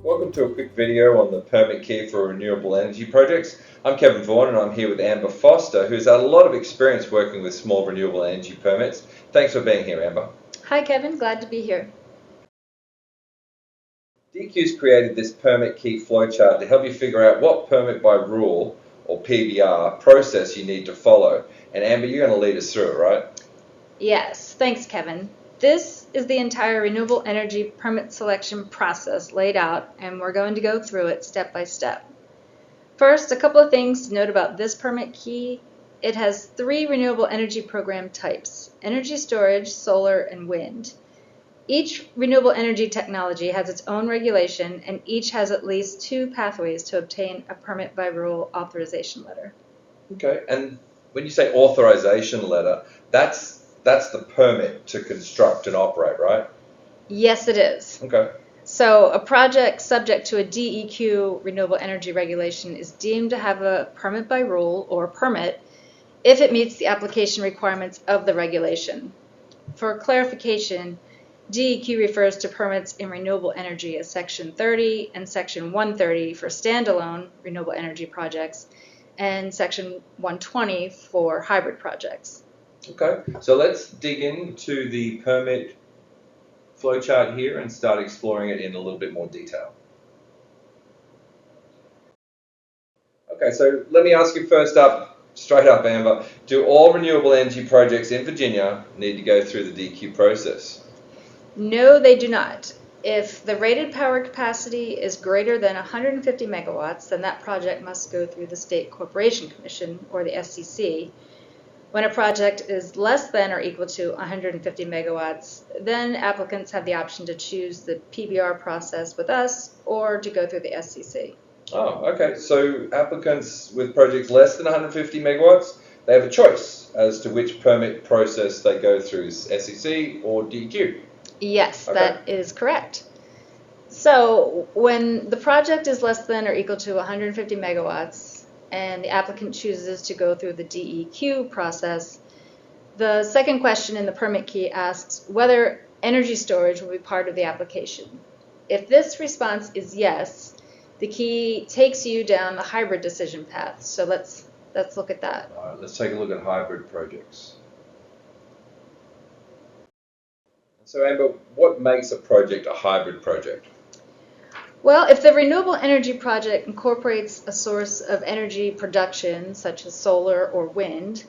Welcome to a quick video on the permit key for renewable energy projects. I'm Kevin Vaughan and I'm here with Amber Foster, who's had a lot of experience working with small renewable energy permits. Thanks for being here, Amber. Hi Kevin, glad to be here. DEQ's created this permit key flowchart to help you figure out what permit by rule, or PBR, process you need to follow. And Amber, you're going to lead us through it, right? Yes, thanks Kevin. This is the entire renewable energy permit selection process laid out, and we're going to go through it step by step. First, a couple of things to note about this permit key. It has 3 renewable energy program types: energy storage, solar, and wind. Each renewable energy technology has its own regulation, and each has at least 2 pathways to obtain a permit by rule authorization letter. Okay, and when you say authorization letter, that's the permit to construct and operate, right? Yes, it is. Okay. So a project subject to a DEQ renewable energy regulation is deemed to have a permit by rule or permit if it meets the application requirements of the regulation. For clarification, DEQ refers to permits in renewable energy as Section 30 and Section 130 for standalone renewable energy projects and Section 120 for hybrid projects. Okay, so let's dig into the permit flowchart here and start exploring it in a little bit more detail. Okay, so let me ask you straight up, Amber, do all renewable energy projects in Virginia need to go through the DEQ process? No, they do not. If the rated power capacity is greater than 150 megawatts, then that project must go through the State Corporation Commission, or the SCC. When a project is less than or equal to 150 megawatts, then applicants have the option to choose the PBR process with us or to go through the SCC. Oh, okay. So applicants with projects less than 150 megawatts, they have a choice as to which permit process they go through, SCC or DEQ. Yes, Okay. that is correct. So when the project is less than or equal to 150 megawatts, and the applicant chooses to go through the DEQ process, the second question in the permit key asks whether energy storage will be part of the application. If this response is yes, the key takes you down the hybrid decision path. So let's look at that. All right, let's take a look at hybrid projects. So Amber, what makes a project a hybrid project? Well, if the renewable energy project incorporates a source of energy production, such as solar or wind,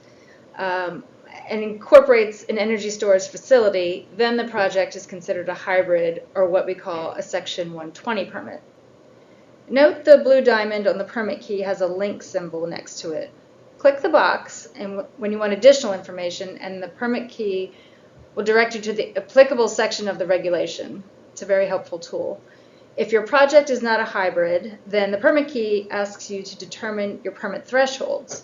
and incorporates an energy storage facility, then the project is considered a hybrid, or what we call a Section 120 permit. Note the blue diamond on the permit key has a link symbol next to it. Click the box and when you want additional information, and the permit key will direct you to the applicable section of the regulation. It's a very helpful tool. If your project is not a hybrid, then the permit key asks you to determine your permit thresholds.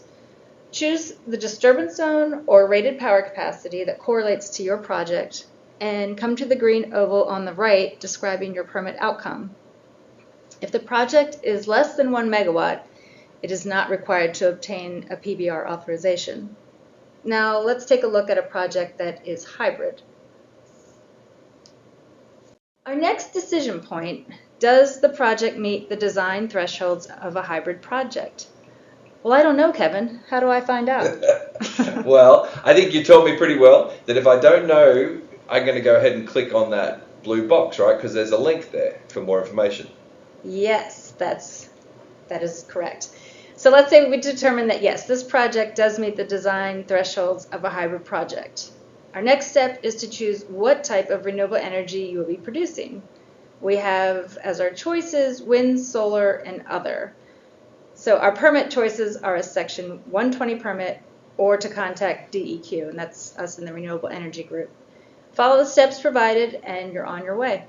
Choose the disturbance zone or rated power capacity that correlates to your project, and come to the green oval on the right describing your permit outcome. If the project is less than 1 megawatt, it is not required to obtain a PBR authorization. Now let's take a look at a project that is hybrid. Our next decision point: does the project meet the design thresholds of a hybrid project? Well, I don't know, Kevin. How do I find out? Well, I think you told me pretty well that if I don't know, I'm going to go ahead and click on that blue box, right? Because there's a link there for more information. Yes, that is correct. So let's say we determine that yes, this project does meet the design thresholds of a hybrid project. Our next step is to choose what type of renewable energy you will be producing. We have as our choices wind, solar, and other. So our permit choices are a Section 120 permit or to contact DEQ, and that's us in the Renewable Energy group. Follow the steps provided and you're on your way.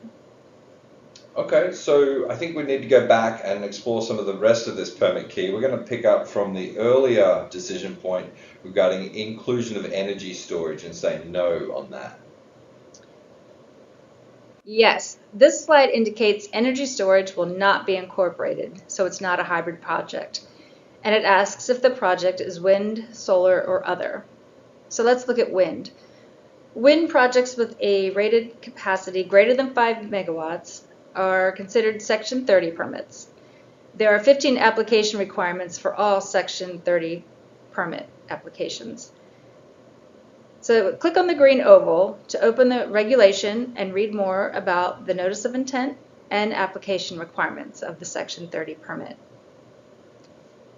Okay, so I think we need to go back and explore some of the rest of this permit key. We're going to pick up from the earlier decision point regarding inclusion of energy storage and say no on that. Yes, this slide indicates energy storage will not be incorporated, so it's not a hybrid project. And it asks if the project is wind, solar, or other. So let's look at wind. Wind projects with a rated capacity greater than 5 megawatts are considered Section 30 permits. There are 15 application requirements for all Section 30 permit applications. So click on the green oval to open the regulation and read more about the notice of intent and application requirements of the Section 30 permit.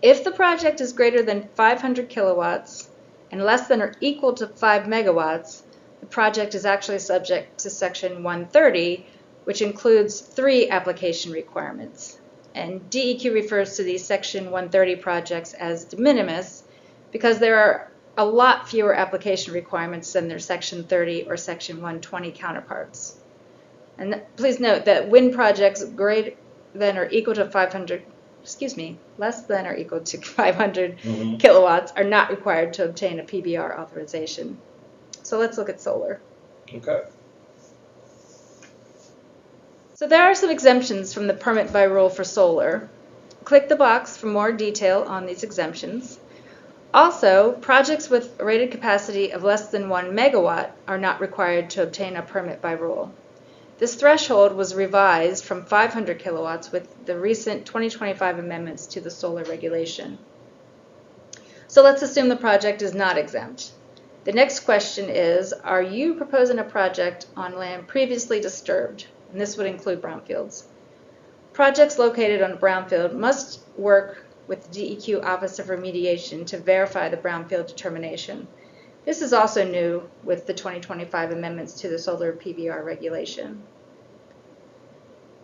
If the project is greater than 500 kilowatts and less than or equal to 5 megawatts, the project is actually subject to Section 130, which includes 3 application requirements. And DEQ refers to these Section 130 projects as de minimis because there are a lot fewer application requirements than their Section 30 or Section 120 counterparts. And please note that wind projects greater than or equal to less than or equal to 500 kilowatts are not required to obtain a PBR authorization. So let's look at solar. Okay. So there are some exemptions from the permit by rule for solar. Click the box for more detail on these exemptions. Also, projects with a rated capacity of less than 1 megawatt are not required to obtain a permit by rule. This threshold was revised from 500 kilowatts with the recent 2025 amendments to the solar regulation. So let's assume the project is not exempt. The next question is, are you proposing a project on land previously disturbed? And this would include brownfields. Projects located on a brownfield must work with the DEQ Office of Remediation to verify the brownfield determination. This is also new with the 2025 amendments to the solar PBR regulation.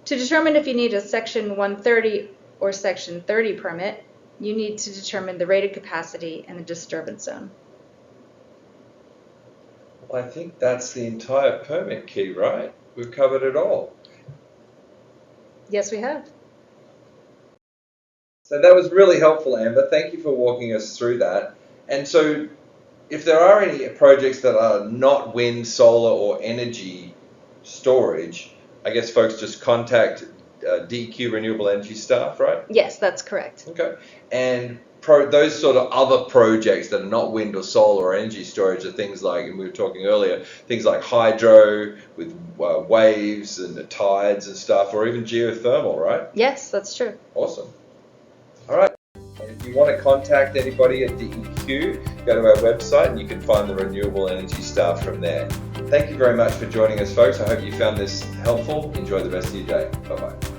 To determine if you need a Section 130 or Section 30 permit, you need to determine the rated capacity and the disturbance zone. Well, I think that's the entire permit key, right? We've covered it all. Yes, we have. So that was really helpful, Amber. Thank you for walking us through that. And so if there are any projects that are not wind, solar, or energy storage, I guess folks just contact DEQ Renewable Energy staff, right? Yes, that's correct. Okay. And those sort of other projects that are not wind or solar or energy storage are things like, and we were talking earlier, things like hydro with waves and the tides and stuff, or even geothermal, right? Yes, that's true. Awesome. All right. And if you want to contact anybody at DEQ, go to our website and you can find the renewable energy staff from there. Thank you very much for joining us, folks. I hope you found this helpful. Enjoy the rest of your day. Bye-bye.